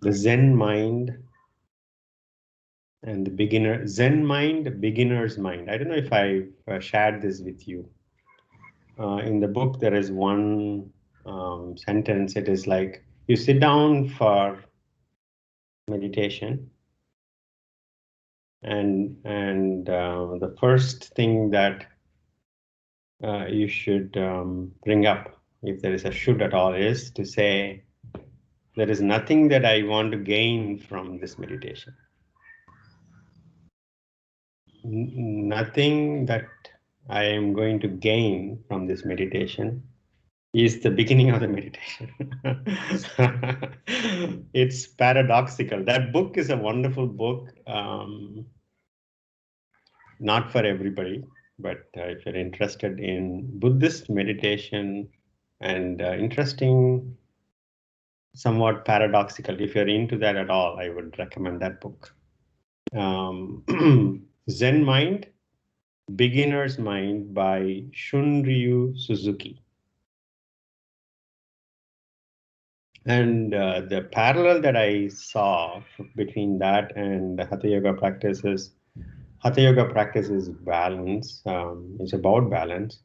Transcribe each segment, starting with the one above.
the Zen mind and the Zen mind, beginner's mind. I don't know if I shared this with you. In the book, there is one sentence. It is like, you sit down for meditation, and the first thing that you should bring up, if there is a should at all, is to say, there is nothing that I want to gain from this meditation. Nothing that I am going to gain from this meditation is the beginning of the meditation. It's paradoxical. That book is a wonderful book. Not for everybody, but if you're interested in Buddhist meditation and interesting, somewhat paradoxical, if you're into that at all, I would recommend that book. Zen Mind, Beginner's Mind by Shunryu Suzuki. And the parallel that I saw between that and the Hatha Yoga practices, Hatha Yoga practice is balance. It's about balance.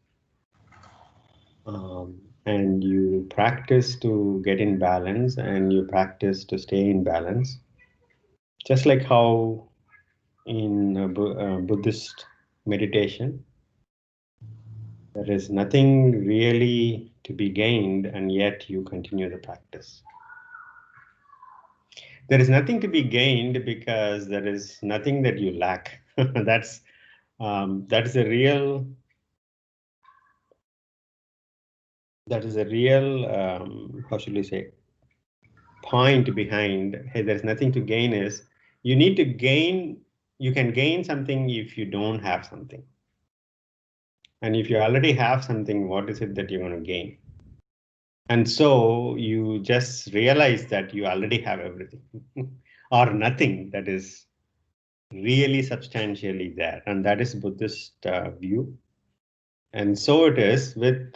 And you practice to get in balance, and you practice to stay in balance. Just like how in Buddhist meditation, there is nothing really to be gained, and yet you continue the practice. There is nothing to be gained because there is nothing that you lack. That's a real. That is a real. How should we say? Point behind, hey, there's nothing to gain, is you need to gain. You can gain something if you don't have something. And if you already have something, what is it that you want to gain? And so you just realize that you already have everything or nothing that is really substantially there. And that is Buddhist view. And so it is with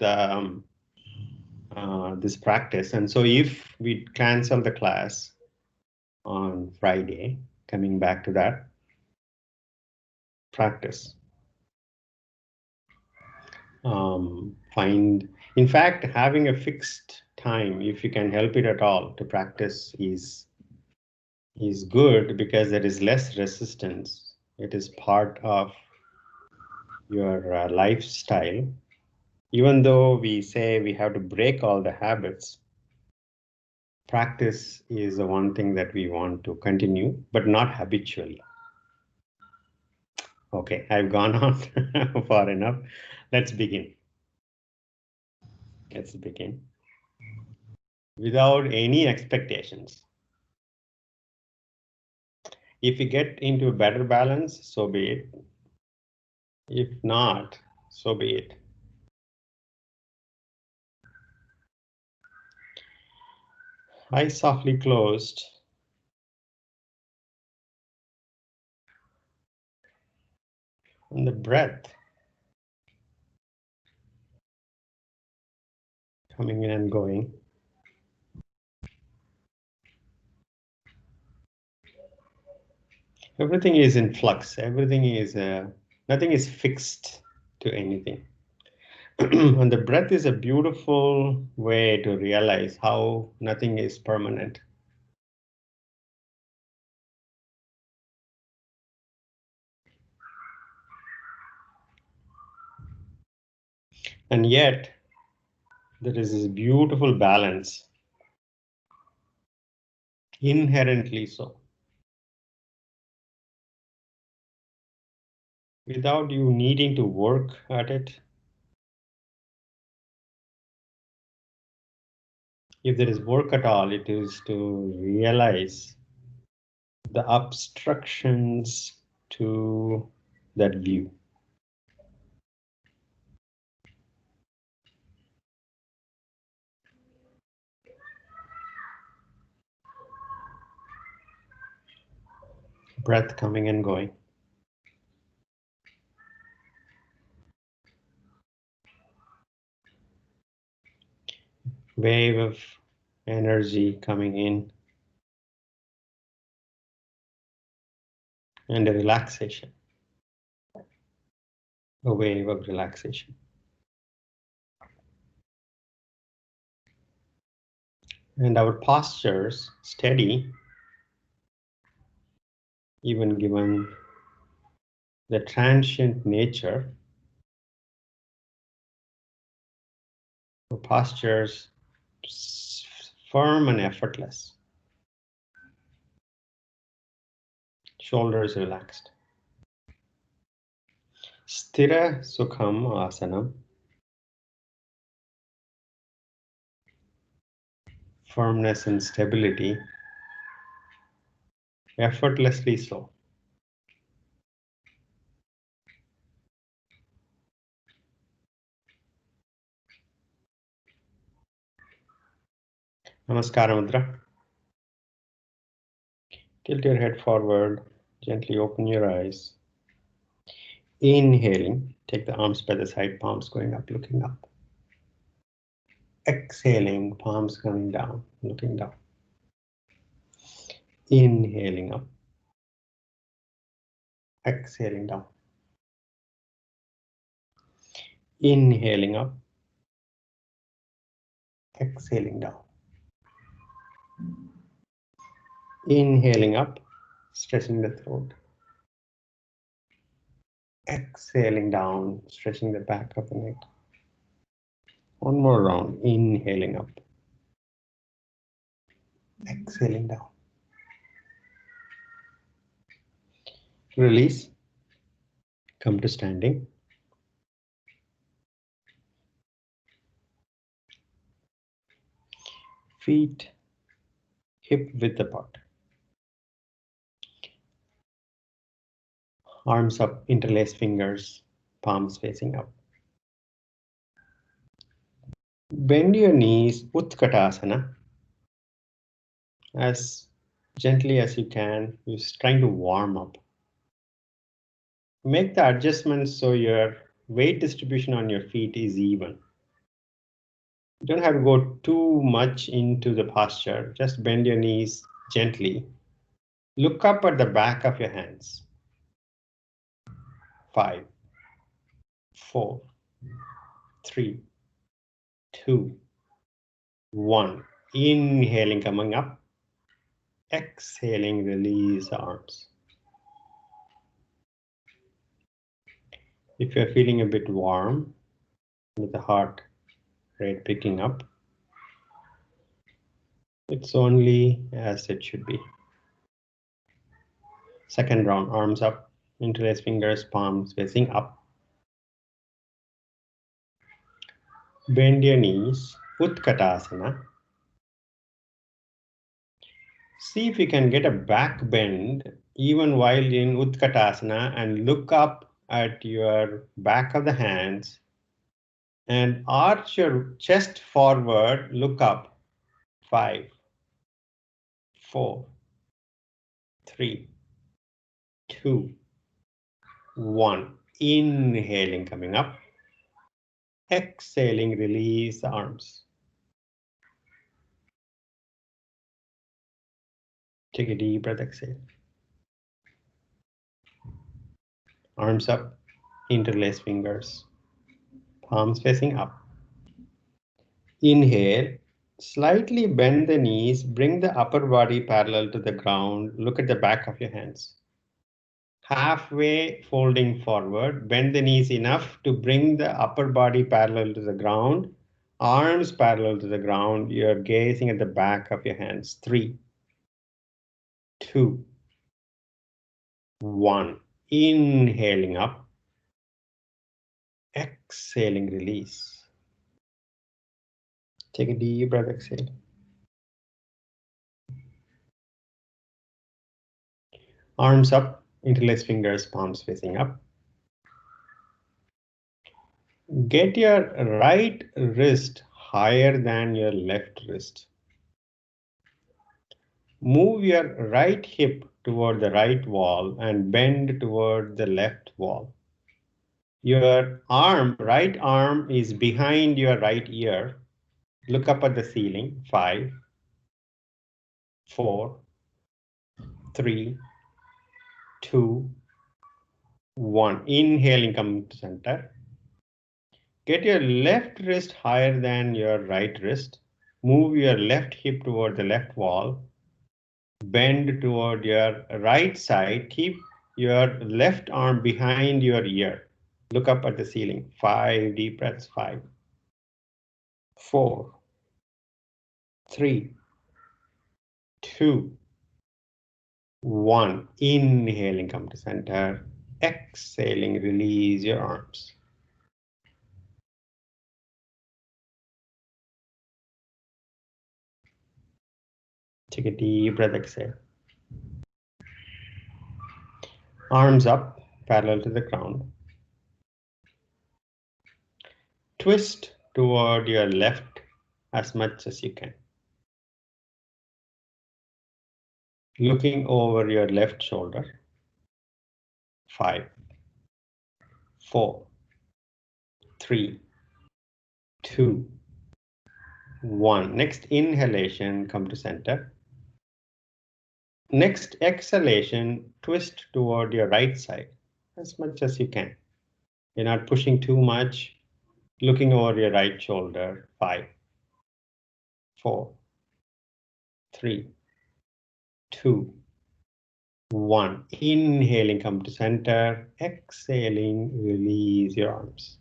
this practice. And so if we cancel the class on Friday, coming back to that practice, in fact, having a fixed time, if you can help it at all, to practice is good, because there is less resistance. It is part of your lifestyle. Even though we say we have to break all the habits, practice is the one thing that we want to continue, but not habitually. Okay, I've gone on far enough. Let's begin. Let's begin. Without any expectations. If we get into a better balance, so be it. If not, so be it. Eyes softly closed. And the breath coming in and going. Everything is in flux. Everything is, nothing is fixed to anything. And the breath is a beautiful way to realize how nothing is permanent. And yet, there is this beautiful balance, inherently so. Without you needing to work at it. If there is work at all, it is to realize the obstructions to that view. Breath coming and going. Wave of energy coming in and a relaxation, a wave of relaxation. And our postures steady, even given the transient nature. Our postures firm and effortless. Shoulders relaxed. Sthira Sukham Asanam. Firmness and stability. Effortlessly so. Namaskara Mudra. Tilt your head forward. Gently open your eyes. Inhaling. Take the arms by the side, palms going up, looking up. Exhaling, palms coming down, looking down. Inhaling up. Exhaling down. Inhaling up. Exhaling down. Inhaling up, stretching the throat. Exhaling down, stretching the back of the neck. One more round. Inhaling up. Exhaling down. Release. Come to standing. Feet hip width apart. Arms up, interlace fingers, palms facing up. Bend your knees, Utkatasana. As gently as you can, you're trying to warm up. Make the adjustments so your weight distribution on your feet is even. You don't have to go too much into the posture. Just bend your knees gently. Look up at the back of your hands. 5, 4, 3, 2, 1. Inhaling, coming up. Exhaling, release the arms. If you're feeling a bit warm with the heart rate picking up, it's only as it should be. Second round, arms up, interlace fingers, palms facing up. Bend your knees, Utkatasana. See if you can get a back bend even while in Utkatasana and look up at your back of the hands and arch your chest forward, look up. 5, 4, 3, 2, 1. Inhaling, coming up. Exhaling, release the arms. Take a deep breath, exhale. Arms up, interlace fingers, palms facing up. Inhale, slightly bend the knees, bring the upper body parallel to the ground, look at the back of your hands. Halfway folding forward, bend the knees enough to bring the upper body parallel to the ground, arms parallel to the ground. You're gazing at the back of your hands. 3, 2, 1. Inhaling up. Exhaling, release. Take a deep breath, exhale. Arms up, interlace fingers, palms facing up. Get your right wrist higher than your left wrist. Move your right hip toward the right wall and bend toward the left wall. Your right arm is behind your right ear. Look up at the ceiling. 5, 4, 3, 2, 1. Inhaling, come to center. Get your left wrist higher than your right wrist. Move your left hip toward the left wall. Bend toward your right side. Keep your left arm behind your ear. Look up at the ceiling. 5 deep breaths. 5, 4, 3, 2, 1. Inhaling, come to center. Exhaling, release your arms. Take a deep breath, exhale. Arms up, parallel to the ground. Twist toward your left as much as you can. Looking over your left shoulder. 5, 4, 3, 2, 1. Next inhalation, come to center. Next exhalation, twist toward your right side as much as you can. You're not pushing too much. Looking over your right shoulder. 5, 4, 3, 2, 1. Inhaling, come to center. Exhaling, release your arms.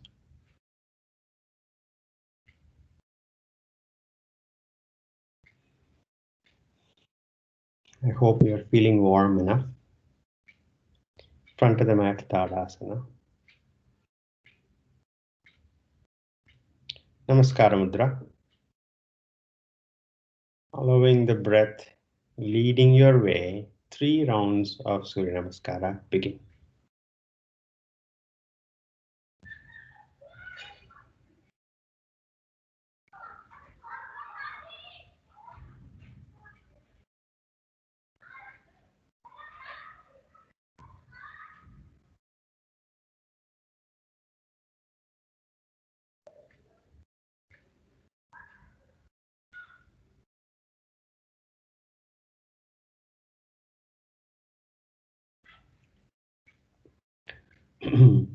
I hope you're feeling warm enough. Front of the mat, Tadasana. Namaskara Mudra. Following the breath, leading your way, 3 rounds of Surya Namaskara begin.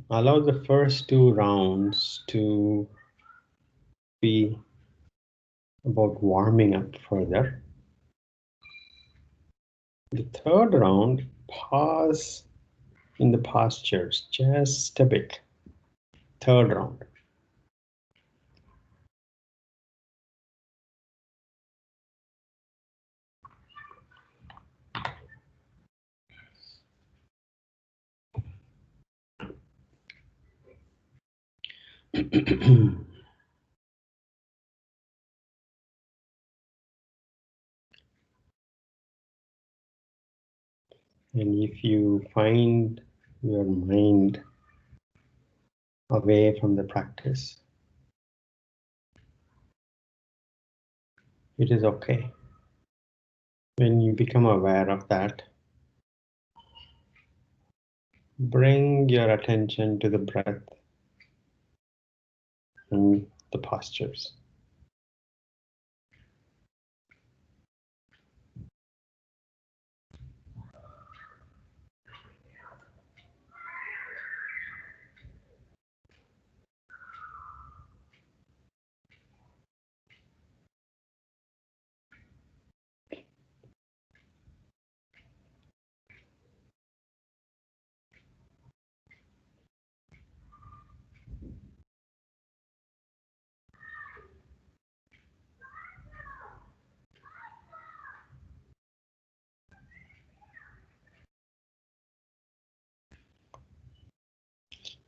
Allow the first 2 rounds to be about warming up further. The 3rd round, pause in the postures just a bit. 3rd round. And if you find your mind away from the practice, it is okay. When you become aware of that, bring your attention to the breath and the postures.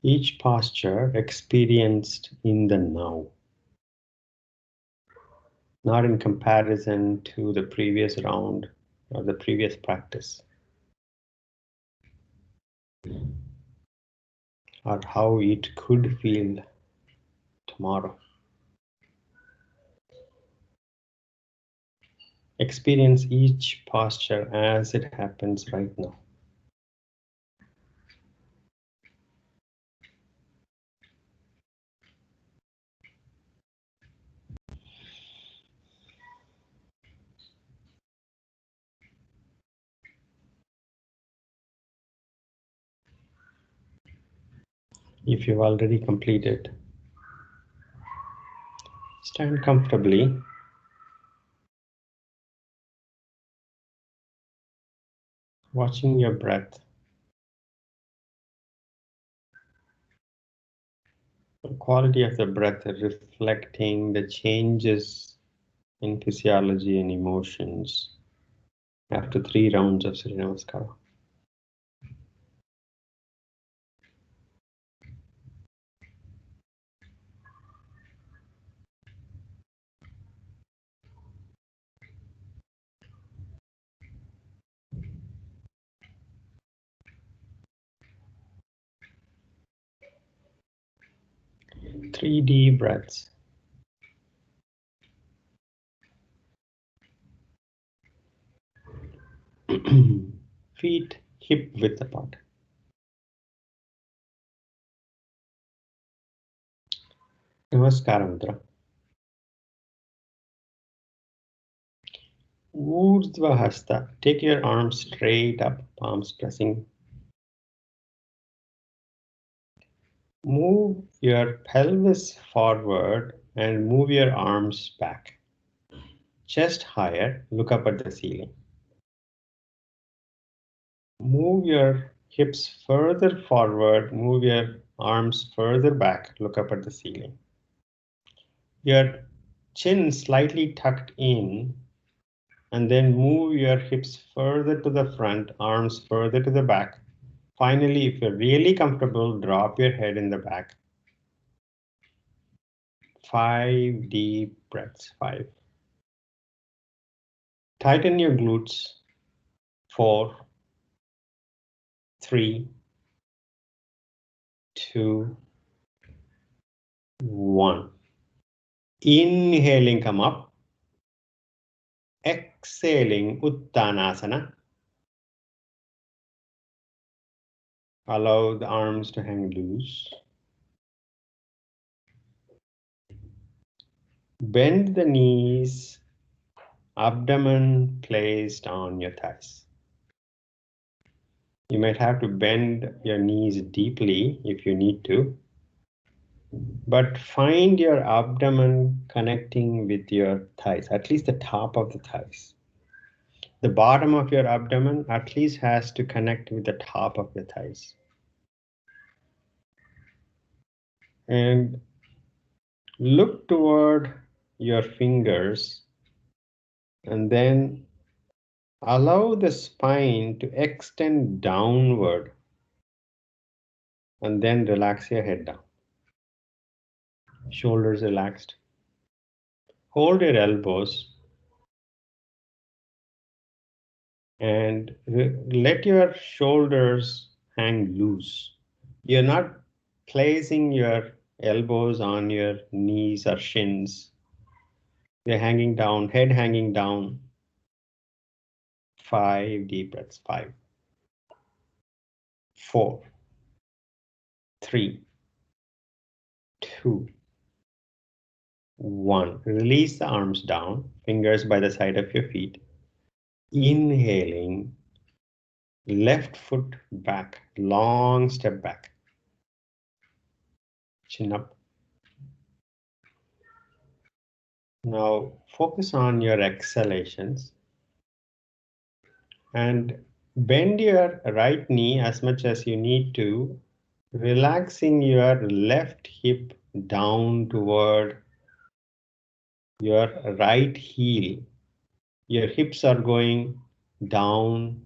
Each posture experienced in the now, not in comparison to the previous round or the previous practice, or how it could feel tomorrow. Experience each posture as it happens right now. If you've already completed, stand comfortably. Watching your breath. The quality of the breath reflecting the changes in physiology and emotions after 3 rounds of Surya Namaskara. Three deep breaths. Feet hip width apart. Namaskara Mudra. Urdhva Hasta. Take your arms straight up, palms pressing. Move your pelvis forward and move your arms back. Chest higher, look up at the ceiling. Move your hips further forward, move your arms further back, look up at the ceiling. Your chin slightly tucked in, and then move your hips further to the front, arms further to the back. Finally, if you're really comfortable, drop your head in the back. 5 deep breaths, 5. Tighten your glutes, 4, 3, 2, 1. Inhaling, come up. Exhaling, Uttanasana. Allow the arms to hang loose. Bend the knees, abdomen placed on your thighs. You might have to bend your knees deeply if you need to, but find your abdomen connecting with your thighs, at least the top of the thighs. The bottom of your abdomen at least has to connect with the top of the thighs. And look toward your fingers and then allow the spine to extend downward and then relax your head down. Shoulders relaxed. Hold your elbows and let your shoulders hang loose. You're not placing your elbows on your knees or shins. They're hanging down, head hanging down. 5 deep breaths. 5, 4, 3, 2, 1. Release the arms down, fingers by the side of your feet. Inhaling, left foot back, long step back. Chin up. Now focus on your exhalations and bend your right knee as much as you need to, relaxing your left hip down toward your right heel. Your hips are going down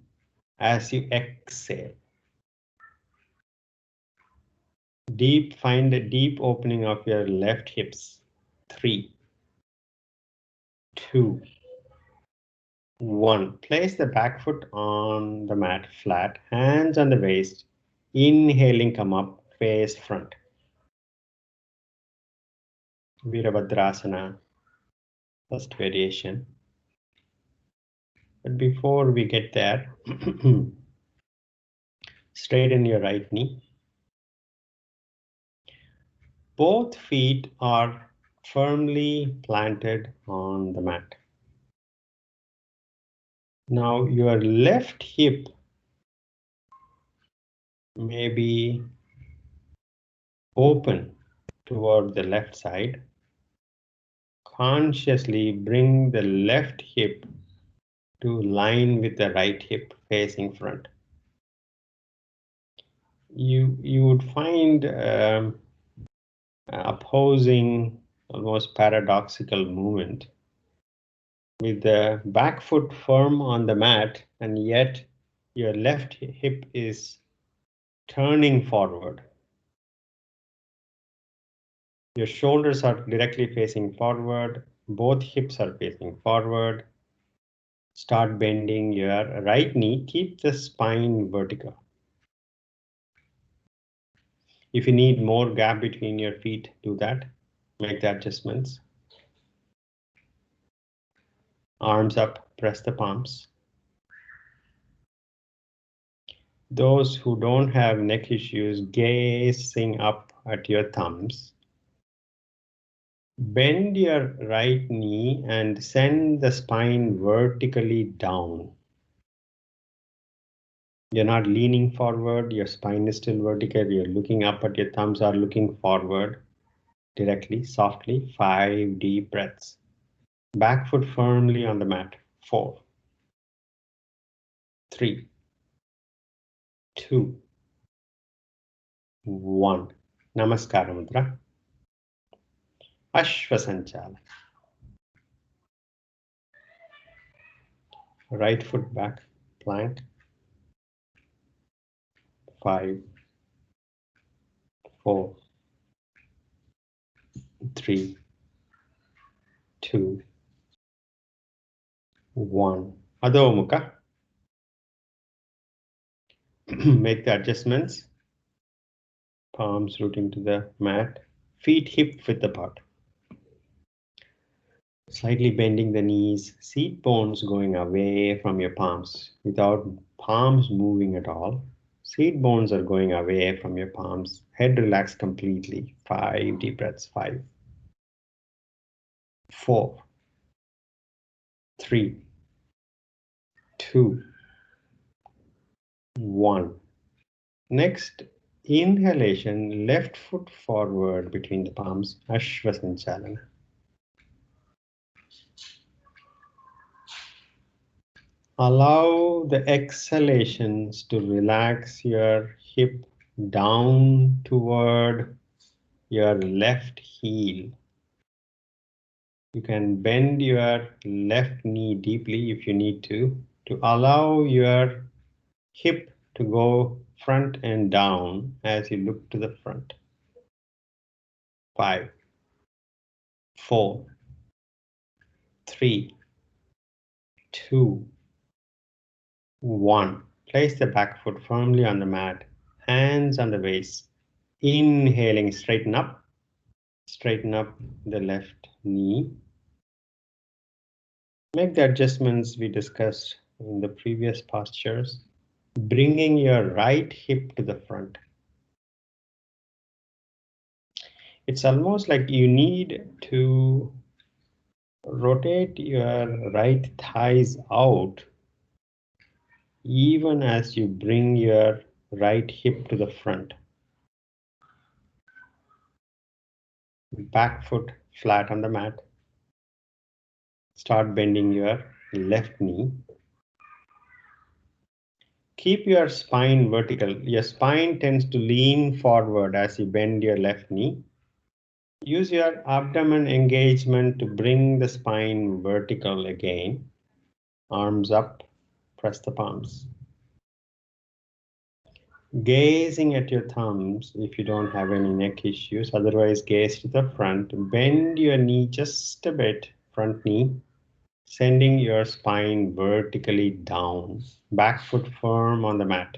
as you exhale. Find a deep opening of your left hips. 3, 2, 1. Place the back foot on the mat flat, hands on the waist. Inhaling, come up, face front. Virabhadrasana, first variation. But before we get there, straighten your right knee. Both feet are firmly planted on the mat. Now your left hip may be open toward the left side. Consciously bring the left hip to line with the right hip facing front. You would find opposing, almost paradoxical movement with the back foot firm on the mat, and yet your left hip is turning forward. Your shoulders are directly facing forward, both hips are facing forward. Start bending your right knee, keep the spine vertical. If you need more gap between your feet, do that. Make the adjustments. Arms up, press the palms. Those who don't have neck issues, gazing up at your thumbs. Bend your right knee and send the spine vertically down. You're not leaning forward, your spine is still vertical, you're looking up at your thumbs are looking forward. Directly, softly, 5 deep breaths. Back foot firmly on the mat. 4, 3, 2, 1. Namaskara Mudra. Ashvasanchala. Right foot back, plank. 5, 4, 3, 2, 1. Adho Mukha. Make the adjustments. Palms rooting to the mat. Feet hip width apart. Slightly bending the knees. Seat bones going away from your palms without palms moving at all. Seat bones are going away from your palms. Head relaxed completely. 5 deep breaths. 5, 4, 3, 2, 1. Next, inhalation, left foot forward between the palms, Ashvasanchalana. Allow the exhalations to relax your hip down toward your left heel. You can bend your left knee deeply if you need to allow your hip to go front and down as you look to the front. 5, 4, 3, 2, 1. Place the back foot firmly on the mat, hands on the waist. Inhaling, straighten up the left knee. Make the adjustments we discussed in the previous postures, bringing your right hip to the front. It's almost like you need to rotate your right thighs out even as you bring your right hip to the front. Back foot flat on the mat. Start bending your left knee. Keep your spine vertical. Your spine tends to lean forward as you bend your left knee. Use your abdomen engagement to bring the spine vertical again. Arms up, press the palms. Gazing at your thumbs if you don't have any neck issues, otherwise gaze to the front. Bend your knee just a bit, front knee, sending your spine vertically down. Back foot firm on the mat.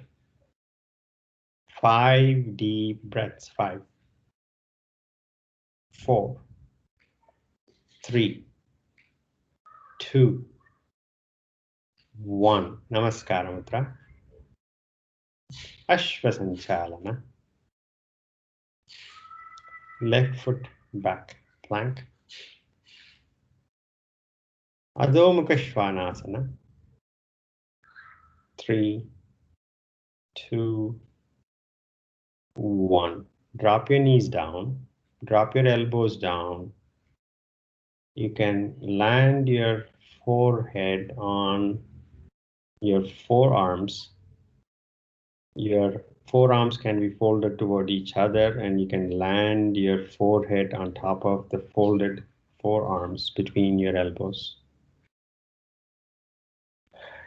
5 deep breaths. 5, 4, 3, 2, 1. Namaskara Mudra. Ashvasanchalana. Left foot back, plank. Adho Mukha Svanasana. 3, 2, 1. Drop your knees down, drop your elbows down. You can land your forehead on your forearms. Your forearms can be folded toward each other, and you can land your forehead on top of the folded forearms between your elbows.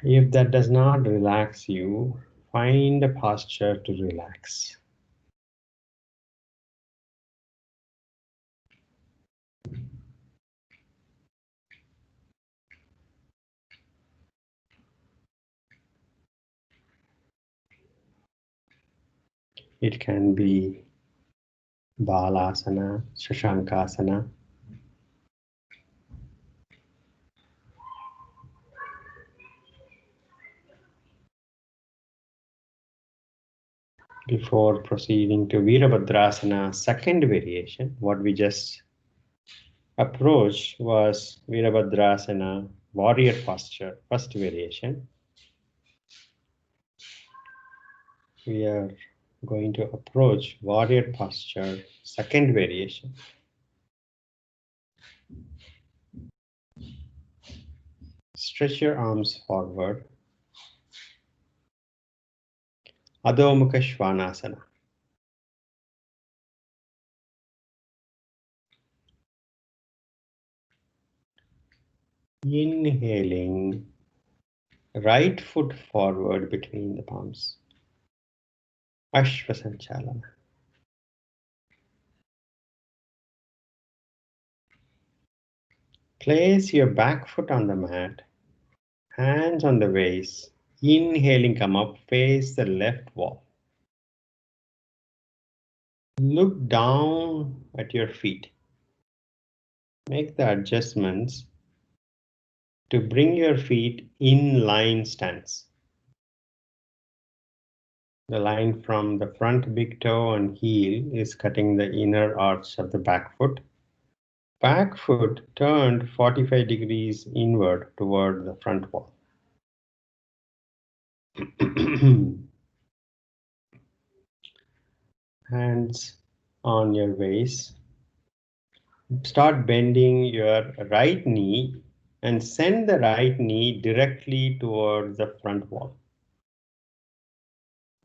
If that does not relax you, find a posture to relax. It can be Balasana, Shashankasana. Before proceeding to Virabhadrasana, second variation, what we just approached was Virabhadrasana, warrior posture, first variation. We are going to approach warrior posture, second variation. Stretch your arms forward. Adho Mukha Svanasana. Inhaling, right foot forward between the palms. Ashvasanchalana. Place your back foot on the mat, hands on the waist. Inhaling, come up, face the left wall. Look down at your feet. Make the adjustments to bring your feet in line stance. The line from the front big toe and heel is cutting the inner arch of the back foot. Back foot turned 45 degrees inward toward the front wall. Hands on your waist. Start bending your right knee and send the right knee directly toward the front wall,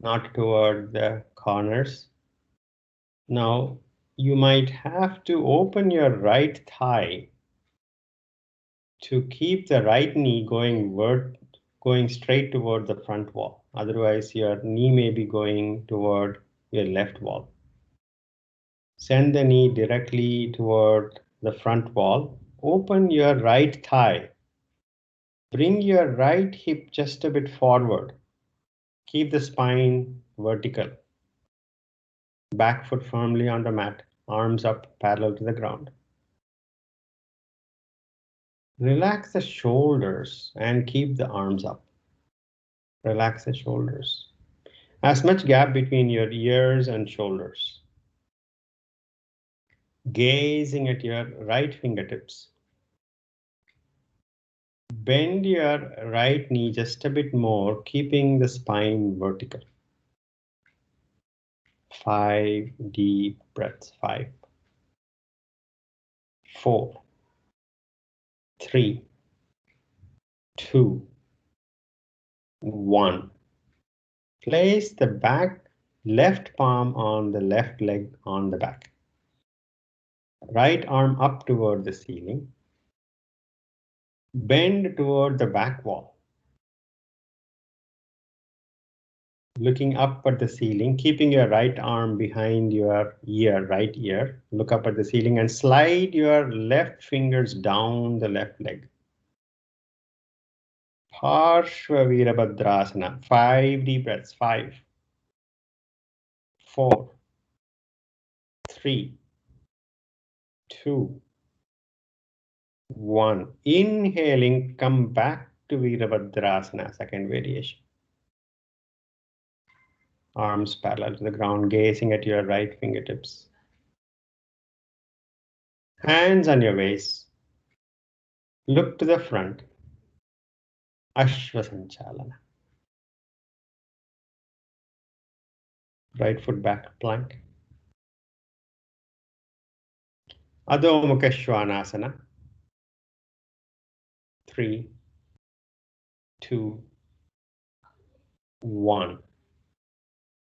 not toward the corners. Now, you might have to open your right thigh to keep the right knee going straight toward the front wall. Otherwise, your knee may be going toward your left wall. Send the knee directly toward the front wall. Open your right thigh. Bring your right hip just a bit forward. Keep the spine vertical. Back foot firmly on the mat, arms up parallel to the ground. Relax the shoulders and keep the arms up. Relax the shoulders. As much gap between your ears and shoulders. Gazing at your right fingertips. Bend your right knee just a bit more, keeping the spine vertical. 5 deep breaths. 5, 4, 3, 2, 1. Place the back left palm on the left leg on the back. Right arm up toward the ceiling. Bend toward the back wall. Looking up at the ceiling, keeping your right arm behind your ear, right ear. Look up at the ceiling and slide your left fingers down the left leg. Parshva Virabhadrasana. 5 deep breaths. 5, 4, 3, 2, 1. Inhaling, come back to Virabhadrasana, second variation. Arms parallel to the ground, gazing at your right fingertips. Hands on your waist. Look to the front. Ashvasanchalana. Right foot back plank. Adho Mukha Svanasana. 3, 2, 1.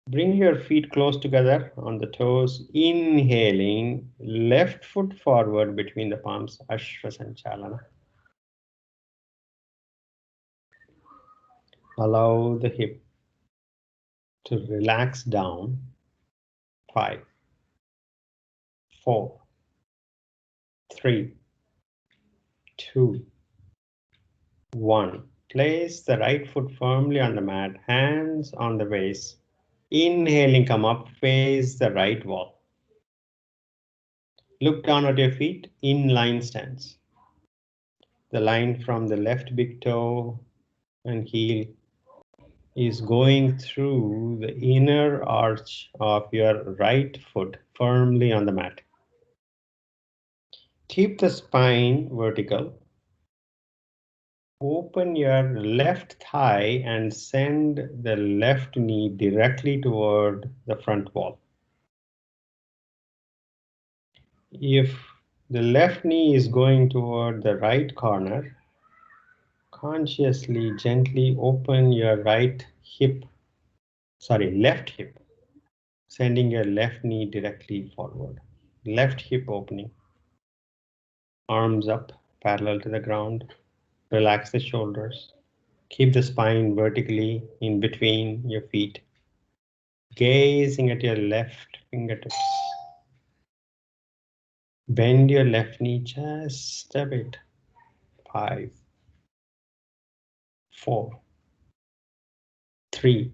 Bring your feet close together on the toes. Inhaling, left foot forward between the palms. Ashvasanchalana. Allow the hip to relax down. 5, 4, 3, 2, 1. Place the right foot firmly on the mat, hands on the waist. Inhaling, come up, face the right wall. Look down at your feet, inline stance. The line from the left big toe and heel is going through the inner arch of your right foot firmly on the mat. Keep the spine vertical. Open your left thigh and send the left knee directly toward the front wall. If the left knee is going toward the right corner, consciously, gently open your left hip, sending your left knee directly forward. Left hip opening. Arms up, parallel to the ground. Relax the shoulders. Keep the spine vertically in between your feet. Gazing at your left fingertips. Bend your left knee just a bit. 5, 4, 3,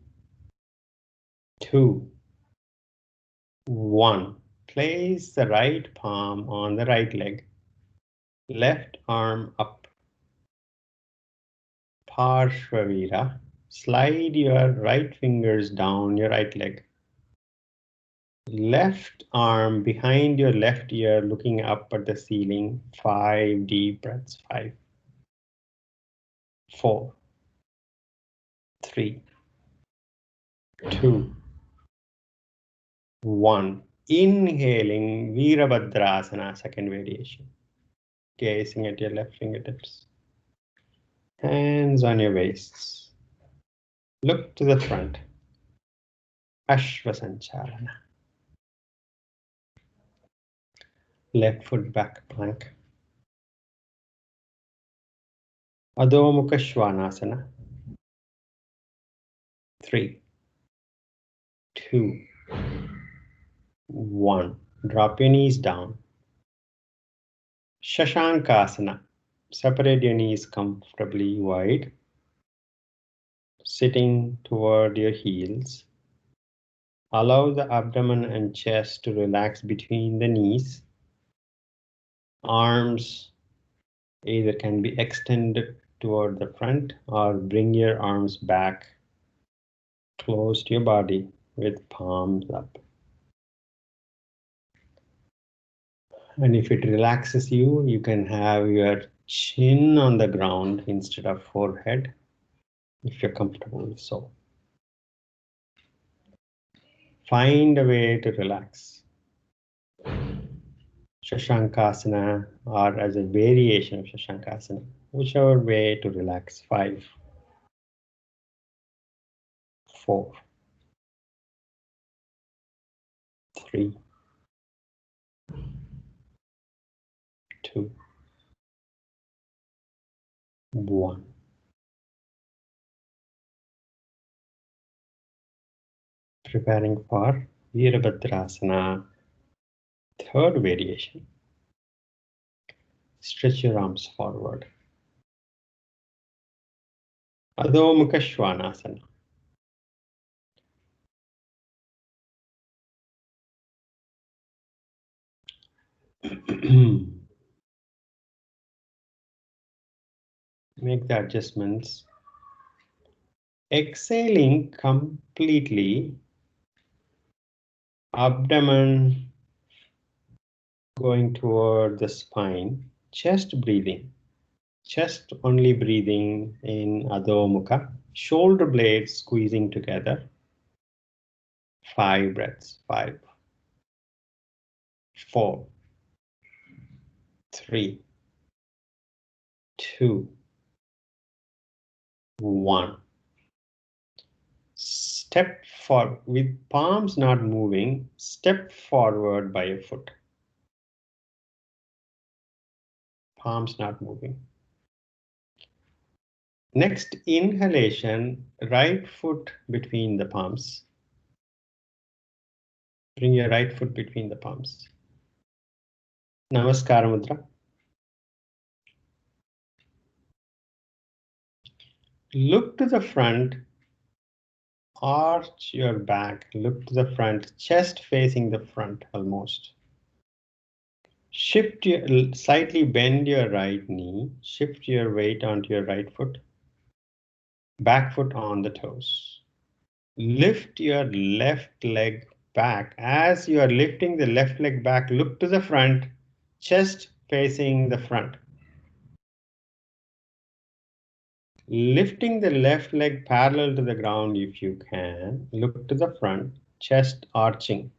2, 1. Place the right palm on the right leg. Left arm up. Parshvavira. Slide your right fingers down your right leg. Left arm behind your left ear, looking up at the ceiling. 5 deep breaths. 5, 4, 3, 2, 1. Inhaling Virabhadrasana, second variation. Gazing at your left fingertips. Hands on your waists. Look to the front. Ashvasanchalana. Left foot back plank. Adho Mukha Svanasana. 3, 2, 1. Drop your knees down. Shashankasana. Separate your knees comfortably wide. Sitting toward your heels. Allow the abdomen and chest to relax between the knees. Arms either can be extended toward the front or bring your arms back close to your body with palms up. And if it relaxes you, you can have your chin on the ground instead of forehead, if you're comfortable so. Find a way to relax. Shashankasana or as a variation of Shashankasana, whichever way to relax. 5, 4, 3, 2, 1. Preparing for Virabhadrasana, third variation. Stretch your arms forward. Adho Mukha Svanasana. Make the adjustments. Exhaling completely. Abdomen going toward the spine. Chest breathing. Chest only breathing in Adho Mukha. Shoulder blades squeezing together. 5 breaths. 5, 4, 3, 2, 1. Step forward with palms not moving. Step forward by a foot. Palms not moving. Next inhalation, right foot between the palms. Bring your right foot between the palms. Namaskara Mudra. Look to the front, arch your back, look to the front, chest facing the front almost. Shift your, slightly bend your right knee, shift your weight onto your right foot, back foot on the toes. Lift your left leg back. As you are lifting the left leg back, look to the front, chest facing the front. Lifting the left leg parallel to the ground if you can. Look to the front, chest arching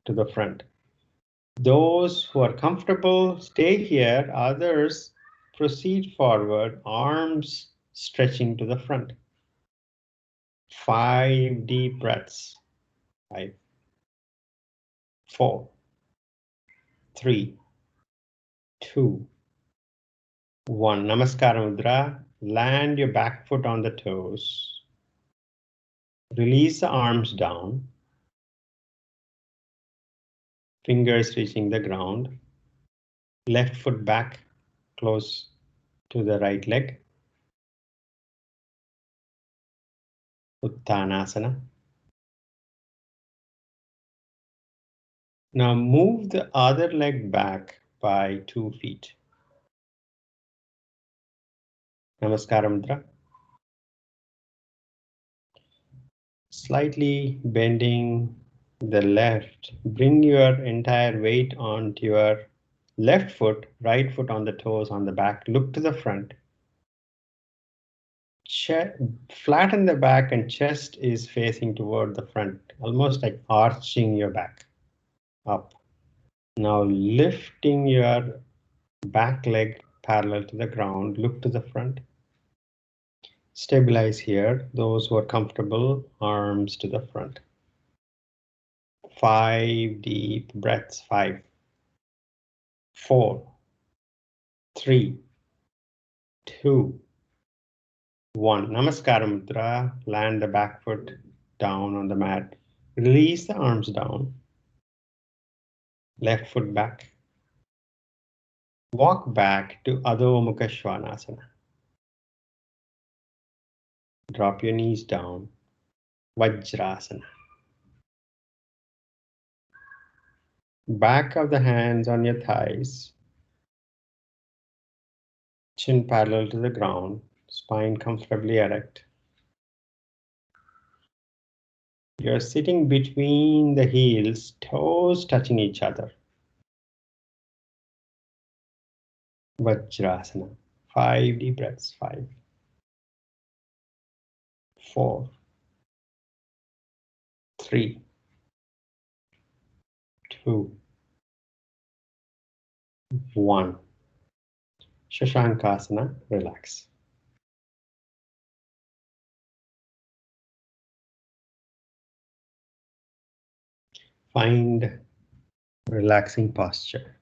to the front. Those who are comfortable, stay here. Others, proceed forward, arms stretching to the front. 5 deep breaths. 5, 4, 3, 2, 1. Namaskara Mudra. Land your back foot on the toes. Release the arms down. Fingers reaching the ground. Left foot back close to the right leg. Uttanasana. Now move the other leg back by 2 feet. Namaskara Mudra. Slightly bending the left. Bring your entire weight onto your left foot, right foot on the toes on the back. Look to the front. Flatten the back and chest is facing toward the front, almost like arching your back up. Now lifting your back leg parallel to the ground, look to the front. Stabilize here. Those who are comfortable, arms to the front. 5 deep breaths. 5, 4, 3, 2, 1. Namaskara Mudra. Land the back foot down on the mat. Release the arms down. Left foot back. Walk back to Adho Mukha Svanasana. Drop your knees down. Vajrasana. Back of the hands on your thighs. Chin parallel to the ground. Spine comfortably erect. You're sitting between the heels, toes touching each other. Vajrasana. 5 deep breaths. 5, 4, 3, 2, 1. Shashankasana. Relax. Find relaxing posture.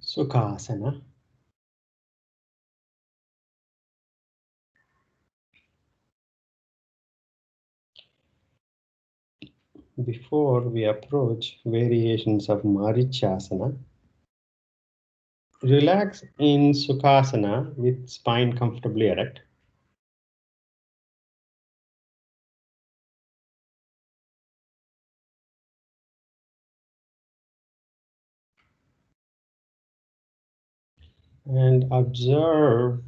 Sukhasana. Before we approach variations of Marichasana, relax in Sukhasana with spine comfortably erect. And observe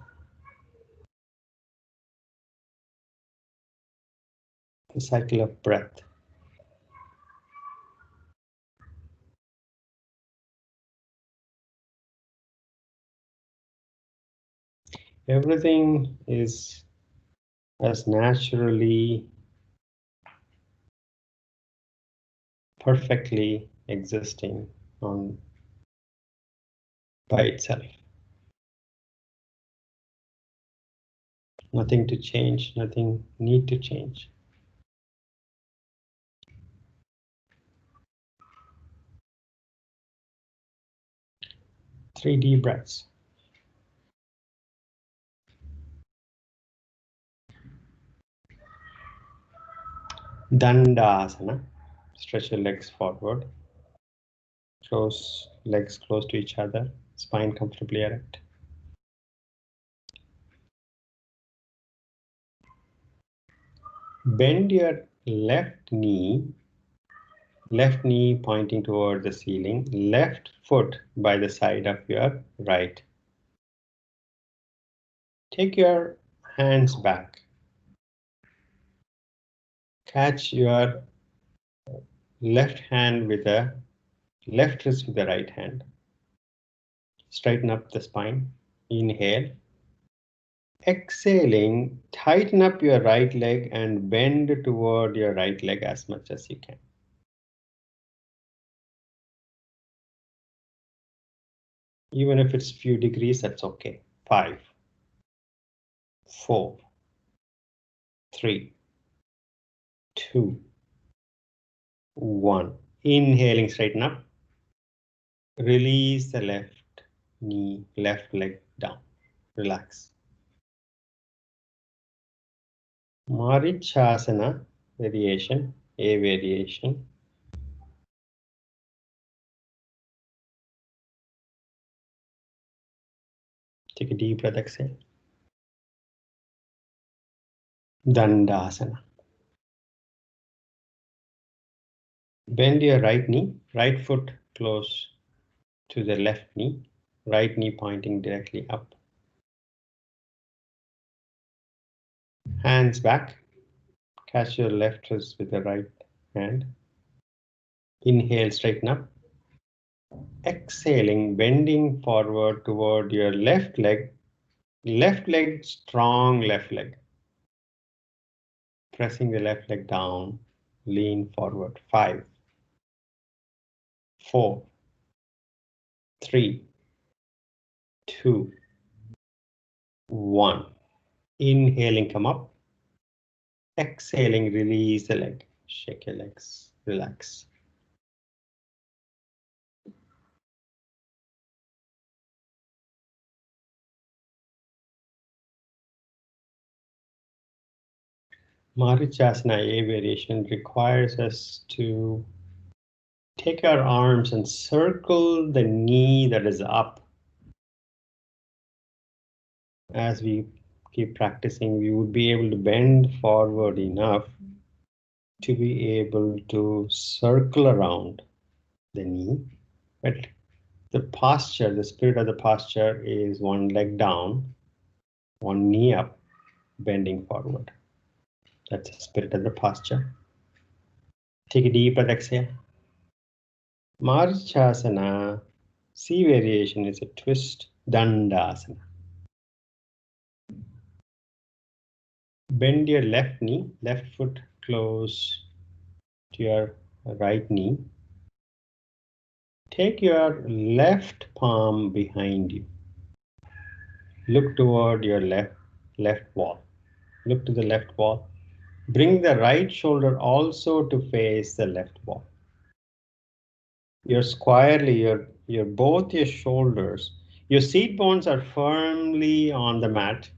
the cycle of breath. Everything is as naturally, perfectly existing on by itself. Nothing to change, nothing need to change. 3 deep breaths. Dandasana. Stretch your legs forward. Close legs close to each other. Spine comfortably erect. Bend your left knee pointing toward the ceiling, left foot by the side of your right. Take your hands back. Catch your left hand with the left wrist with the right hand. Straighten up the spine. Inhale. Exhaling, tighten up your right leg and bend toward your right leg as much as you can. Even if it's few degrees, that's okay. 5, 4, 3, 2, 1. Inhaling, straighten up. Release the left knee, left leg down. Relax. Marichasana variation, a variation. Take a deep breath, exhale. Dandasana. Bend your right knee, right foot close to the left knee, right knee pointing directly up. Hands back. Catch your left wrist with the right hand. Inhale, straighten up. Exhaling, bending forward toward your left leg, strong left leg. Pressing the left leg down, lean forward. 5, 4, 3, 2, 1. Inhaling, come up. Exhaling, release the leg. Shake your legs, relax. Marichasana, A variation, requires us to take our arms and circle the knee that is up. As we keep practicing, we would be able to bend forward enough to be able to circle around the knee. But the posture, the spirit of the posture is one leg down, one knee up, bending forward. That's the spirit of the posture. Take a deep breath, exhale. Marichasana, C variation is a twist, Dandasana. Bend your left knee, left foot close to your right knee. Take your left palm behind you. Look toward your left wall. Look to the left wall. Bring the right shoulder also to face the left wall. You're squarely, your both your shoulders, your seat bones are firmly on the mat.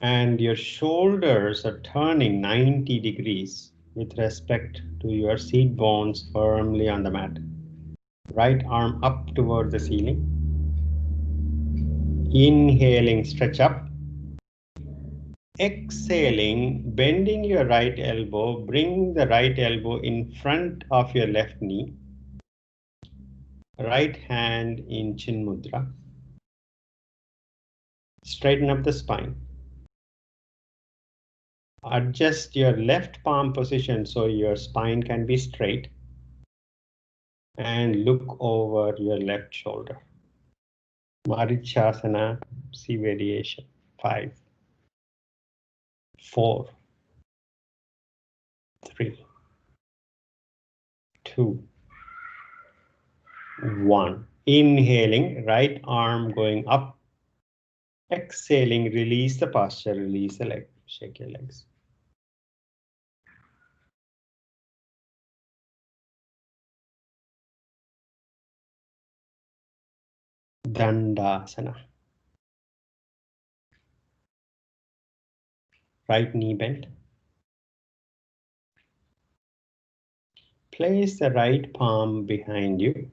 And your shoulders are turning 90 degrees with respect to your seat bones firmly on the mat. Right arm up toward the ceiling. Inhaling, stretch up. Exhaling, bending your right elbow, bring the right elbow in front of your left knee. Right hand in Chin Mudra. Straighten up the spine. Adjust your left palm position so your spine can be straight. And look over your left shoulder. Marichasana, C variation. 5, 4, 3, 2, 1. Inhaling, right arm going up. Exhaling, release the posture, release the leg. Shake your legs. Dandasana. Right knee bent. Place the right palm behind you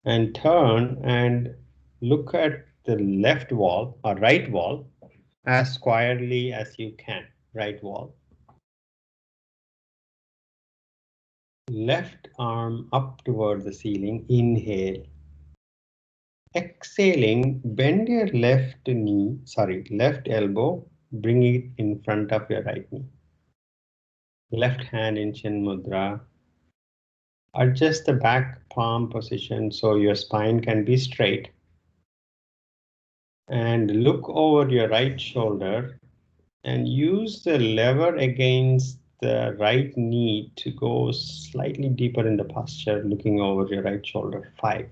and turn and look at the left wall or right wall as squarely as you can. Right wall. Left arm up toward the ceiling. Inhale. Exhaling, bend your left elbow, bring it in front of your right knee. Left hand in Chin Mudra. Adjust the back palm position so your spine can be straight. And look over your right shoulder and use the lever against the right knee to go slightly deeper in the posture, looking over your right shoulder. 5,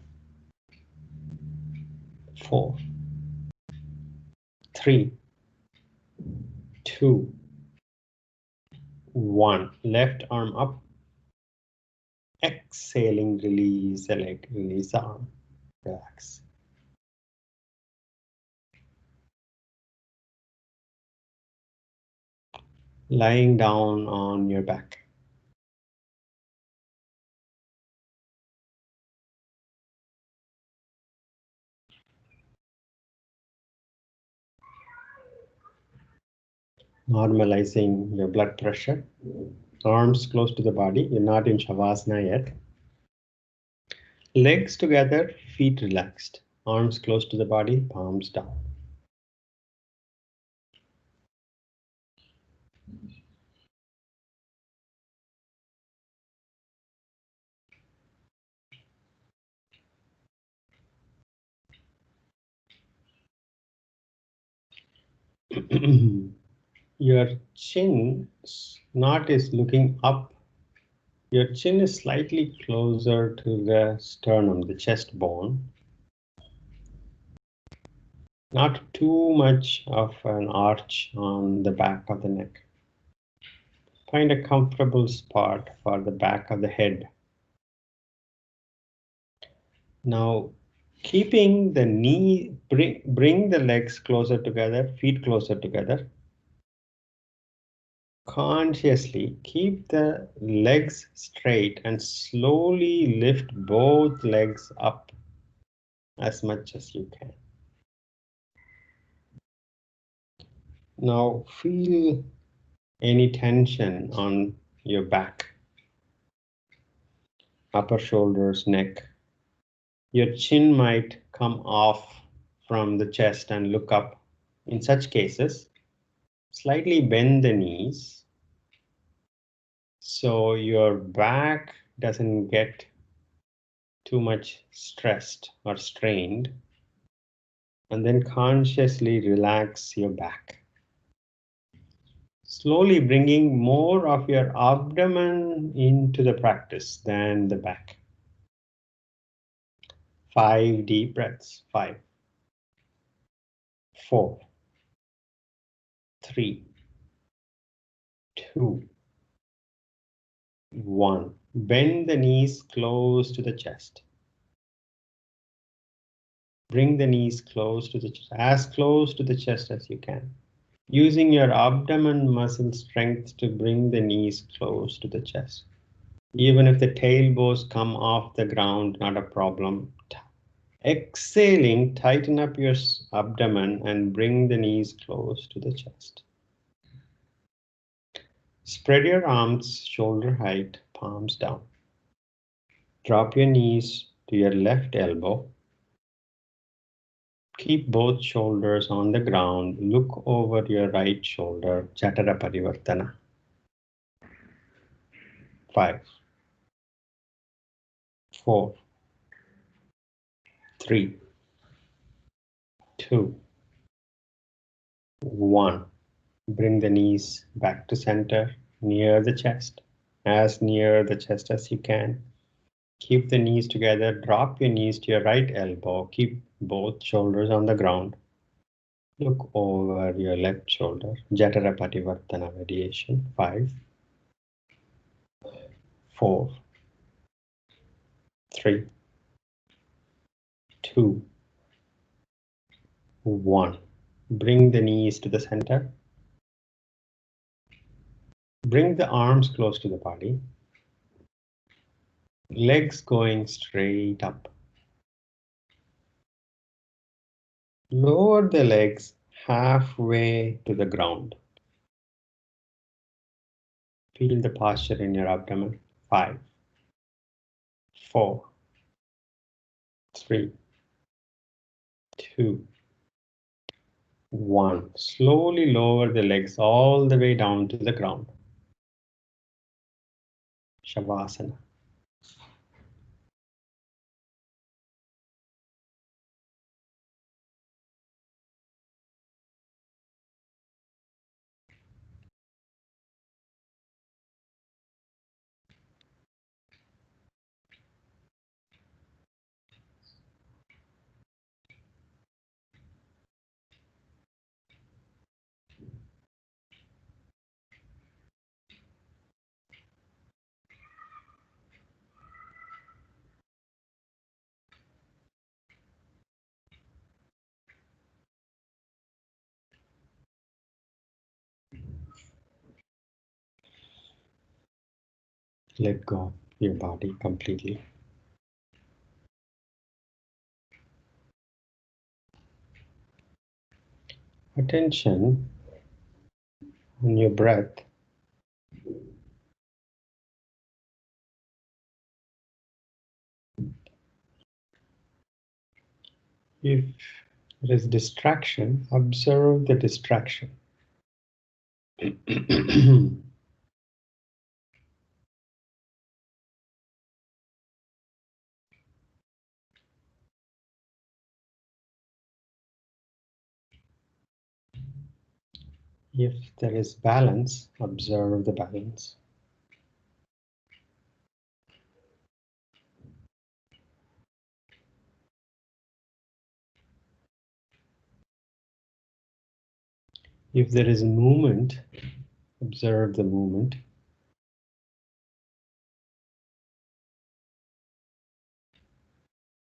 4, 3, 2, 1. Left arm up. Exhaling, release the leg, release the arm. Relax. Lying down on your back. Normalizing your blood pressure. Arms close to the body. You're not in Shavasana yet. Legs together, feet relaxed. Arms close to the body, palms down. Your chin not is looking up. Your chin is slightly closer to the sternum, the chest bone. Not too much of an arch on the back of the neck. Find a comfortable spot for the back of the head. Now, keeping the knee, bring the legs closer together, feet closer together. Consciously keep the legs straight and slowly lift both legs up as much as you can. Now feel any tension on your back, upper shoulders, neck. Your chin might come off from the chest and look up. In such cases, slightly bend the knees so your back doesn't get too much stressed or strained, and then consciously relax your back. Slowly bringing more of your abdomen into the practice than the back. 5 deep breaths. 5, 4, 3, 2, 1. Bend the knees close to the chest. Bring the knees close to the chest, as close to the chest as you can. Using your abdomen muscle strength to bring the knees close to the chest. Even if the tailbones come off the ground, not a problem. Exhaling, tighten up your abdomen and bring the knees close to the chest. Spread your arms shoulder height, palms down. Drop your knees to your left elbow. Keep both shoulders on the ground. Look over your right shoulder. Jatara Parivartana. 5, 4, 3, 2, 1. Bring the knees back to center, near the chest, as near the chest as you can. Keep the knees together, drop your knees to your right elbow, keep both shoulders on the ground. Look over your left shoulder, Jatara Pativartana mediation. 5, 4, 3, 2, 1. Bring the knees to the center. Bring the arms close to the body. Legs going straight up. Lower the legs halfway to the ground. Feel the posture in your abdomen. 5, 4, 3, 2, 1. Slowly lower the legs all the way down to the ground. Shavasana. Let go of your body completely. Attention on your breath. If there is distraction, observe the distraction. If there is balance, observe the balance. If there is movement, observe the movement.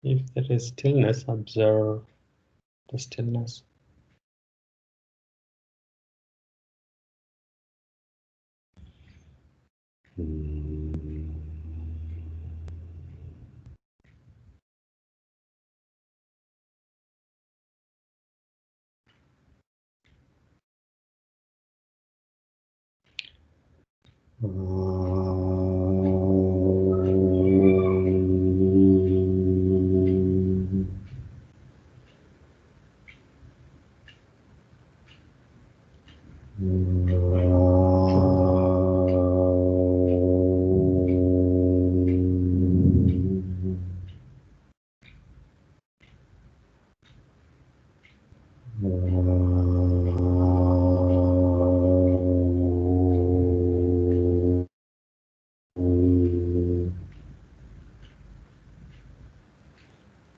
If there is stillness, observe the stillness.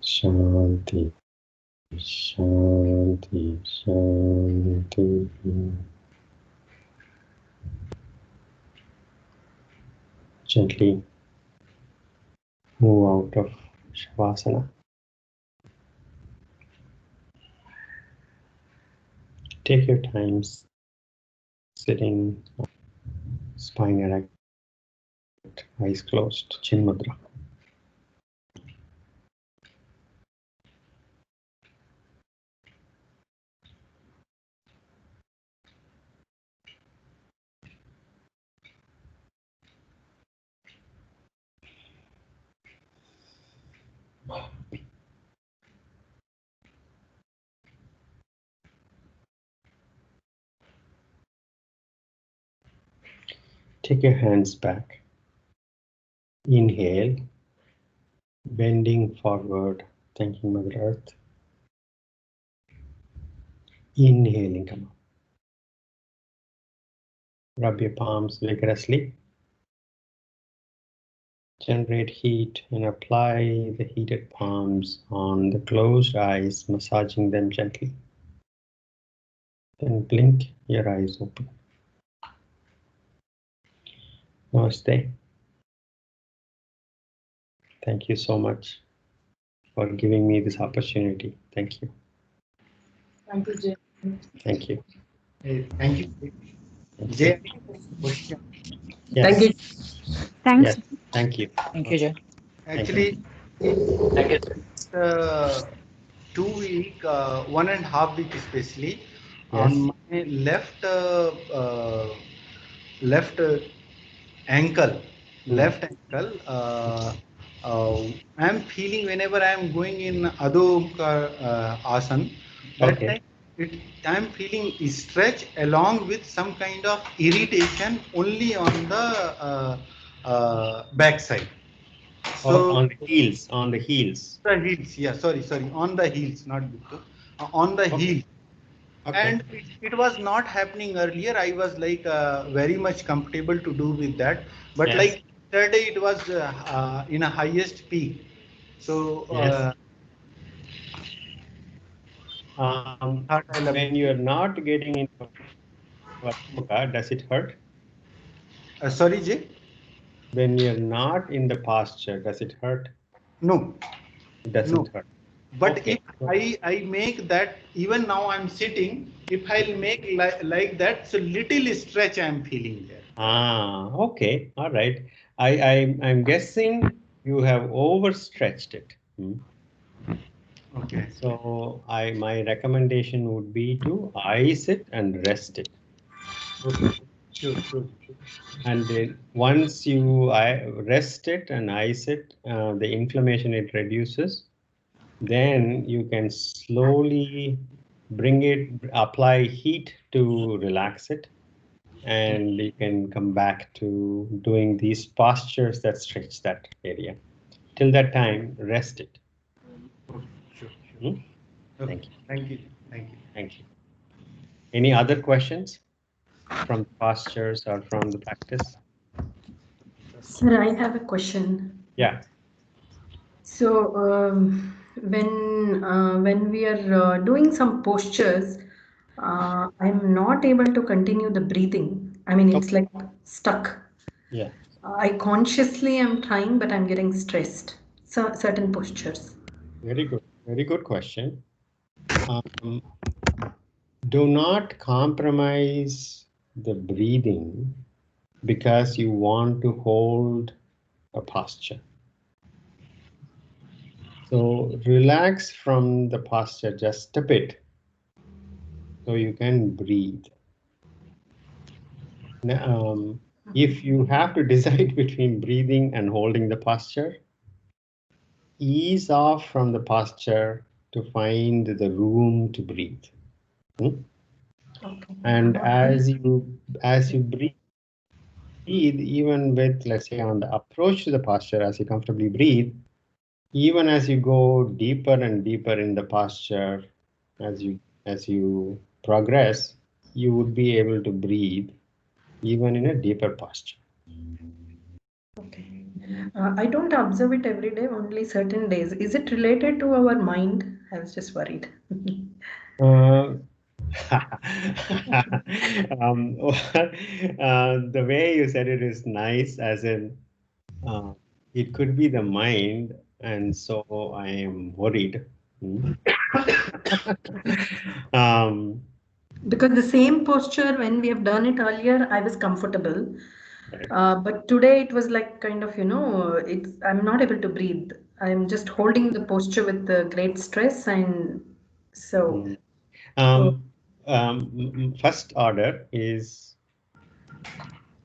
Shanti, Shanti, Shanti. Gently move out of Shavasana. Take your time sitting, spine erect, eyes closed, Chin Mudra. Take your hands back. Inhale, bending forward, thanking Mother Earth. Inhaling, come up. Rub your palms vigorously. Generate heat and apply the heated palms on the closed eyes, massaging them gently. Then blink your eyes open. Namaste. Thank you so much for giving me this opportunity. Thank you. Thank you, Jay. Thank you. Thank you. Jay, question. Yes. Thank you. Thanks. Yes. Thank you. Thank you, Jay. Actually, uh, 2 week, 1.5 week especially, Yes. on my left ankle, left ankle, I'm feeling whenever I'm going in Adho Asan, that Okay. time I'm feeling stretch along with some kind of irritation only on the back side. Or So on the heels. On the heels. the heels, yeah, sorry, on the heels, not before, on the Okay. heels. Okay. And it was not happening earlier. I was like very much comfortable to do with that, but Yes. like yesterday it was in a highest peak. So Yes. thought I'll When you're not getting into yoga, does it hurt? sorry, Jay. When you're not in the posture, does it hurt? No, It no. doesn't hurt. But Okay. if I make that, even now I'm sitting, if I'll make like that, so little stretch I'm feeling there. Okay. All right. I'm guessing you have overstretched it. Okay. So my recommendation would be to ice it and rest it. Okay. Sure. And then once you rest it and ice it, the inflammation it reduces. Then you can slowly bring it, apply heat to relax it, and you can come back to doing these postures that stretch that area. Till that time, rest it. Okay. Sure. Hmm? Okay. Thank you. Thank you. Thank you. Thank you. Any other questions from the postures or from the practice? Sir, I have a question. Yeah. So, when we are doing some postures, I'm not able to continue the breathing. I mean, it's Okay. like stuck. Yeah. I consciously am trying, but I'm getting stressed. So, certain postures. Very good. Very good question. Um, do not compromise the breathing because you want to hold a posture. So relax from the posture just a bit so you can breathe. Now, if you have to decide between breathing and holding the posture, ease off from the posture to find the room to breathe. Okay. And as you breathe, even with, let's say, on the approach to the posture, as you comfortably breathe, even as you go deeper and deeper in the posture, as you progress, you would be able to breathe even in a deeper posture. Okay. I don't observe it every day, only certain days. Is it related to our mind? I was just worried. Uh, the way you said it is nice, as in it could be the mind, and so I am worried. um, Because the same posture, when we have done it earlier, I was comfortable. right. But today it was like kind of, I'm not able to breathe. I'm just holding the posture with the great stress, and so. Mm. Oh, First order is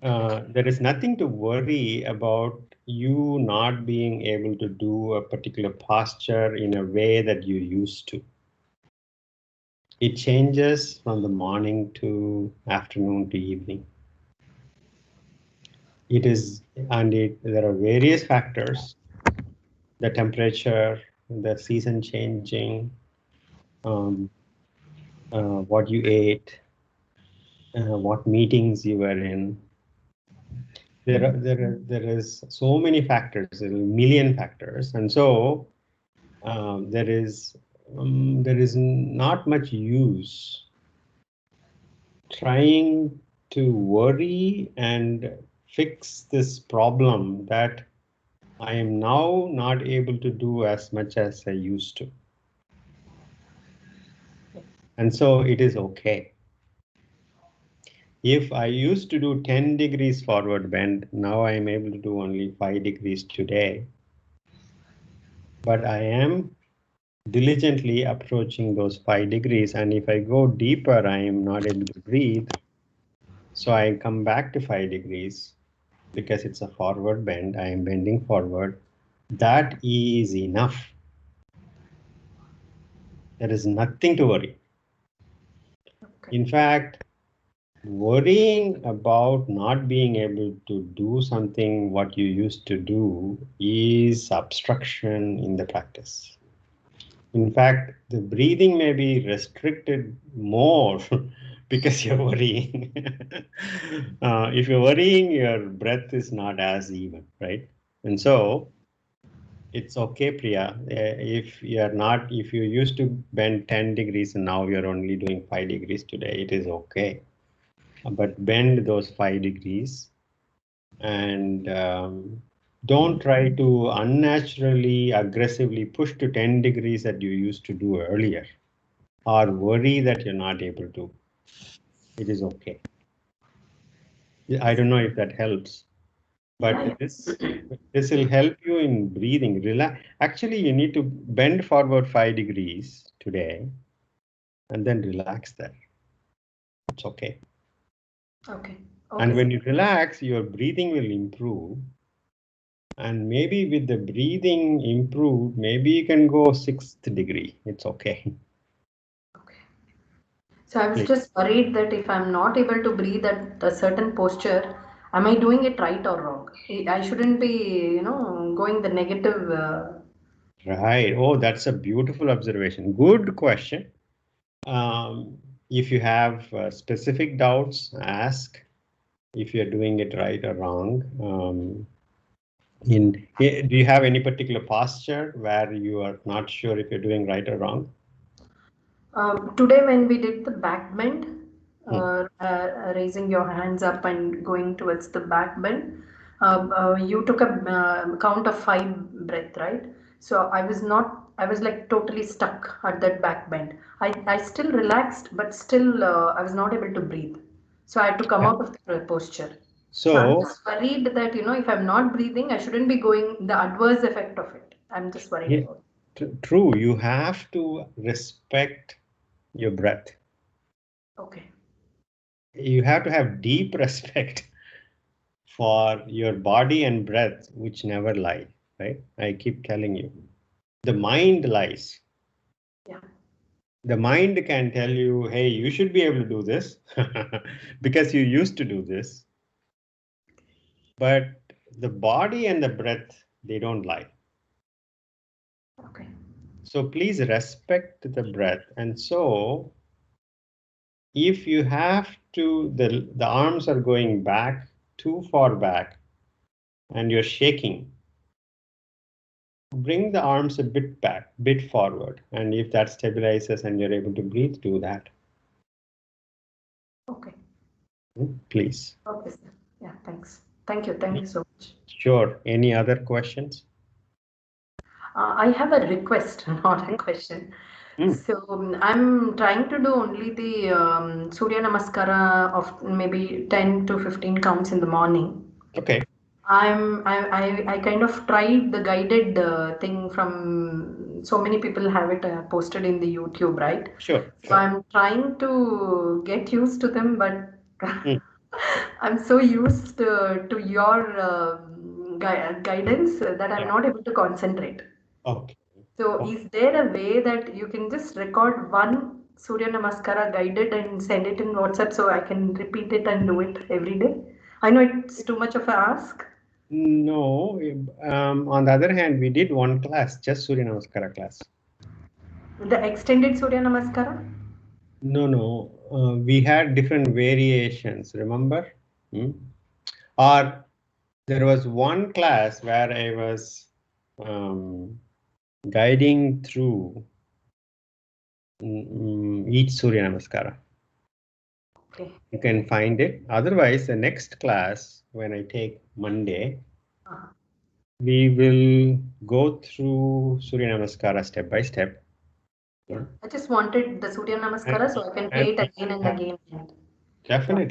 there is nothing to worry about you not being able to do a particular posture in a way that you used to. It changes from the morning to afternoon to evening. There are various factors, the temperature, the season changing, um, what you ate, what meetings you were in. There is so many factors, there are a million factors, and so there is not much use trying to worry and fix this problem that I am now not able to do as much as I used to. And so it is okay. If I used to do 10 degrees forward bend, now I am able to do only 5 degrees today. But I am diligently approaching those 5 degrees. And if I go deeper, I am not able to breathe. So I come back to 5 degrees because it's a forward bend. I am bending forward. That is enough. There is nothing to worry. Okay. In fact, worrying about not being able to do something what you used to do is obstruction in the practice. In fact, the breathing may be restricted more because you're worrying. If you're worrying, your breath is not as even, right? And so it's okay, Priya. If you're not, if you used to bend 10 degrees and now you're only doing 5 degrees today, it is okay. But bend those 5 degrees and don't try to unnaturally, aggressively push to 10 degrees that you used to do earlier or worry that you're not able to. It is okay. I don't know if that helps, Yeah, but this will help you in breathing. Relax. Actually, you need to bend forward 5 degrees today and then relax there. It's okay. okay. And Okay, when sir. you relax, your breathing will improve. And maybe with the breathing improved, maybe you can go 6th degree. It's okay. Okay. So I was Please. just worried that if I'm not able to breathe at a certain posture, am I doing it right or wrong? I shouldn't be, going the negative. Right. Oh, that's a beautiful observation. Good question. Um, if you have specific doubts, ask if you're doing it right or wrong. Do you have any particular posture where you are not sure if you're doing right or wrong? Today, when we did the back bend, Hmm. raising your hands up and going towards the back bend, you took a count of 5 breath, right? So I was like totally stuck at that back bend. I still relaxed, but still I was not able to breathe. So I had to come Yeah. out of the posture. So I'm So, just worried that, if I'm not breathing, I shouldn't be going the adverse effect of it. I'm just worried yeah, about true. You have to respect your breath. it. Okay. You have to have deep respect for your body and breath, which never lie, right? I keep telling you. The mind lies. Yeah. The mind can tell you, hey, you should be able to do this because you used to do this. But the body and the breath, they don't lie. Okay. So please respect the breath. And so if you have to, the arms are going back, too far back, and you're shaking, bring the arms a bit back, bit forward. And if that stabilizes and you're able to breathe, do that. Okay. Please. Okay, sir. Yeah, thanks. Thank you. Thank you so much. Sure. Any other questions? I have a request, not a question. Hmm. So I'm trying to do only the Surya Namaskara of maybe 10 to 15 counts in the morning. Okay. I kind of tried the guided thing from so many people have it posted in the YouTube, right? Sure. So Sure. I'm trying to get used to them, but Hmm. I'm so used to your guidance that I'm Yeah. not able to concentrate. Okay. So Okay. is there a way that you can just record one Surya Namaskara guided and send it in WhatsApp so I can repeat it and do it every day? I know it's too much of a ask. No. On the other hand, we did one class, just Surya Namaskara class. The extended Surya Namaskara? No. We had different variations, remember? Or there was one class where I was guiding through each Surya Namaskara. Okay. You can find it. Otherwise, the next class, when I take Monday, we will go through Surya Namaskara step by step. Yeah. I just wanted the Surya Namaskara so I can play it again and again. Definitely.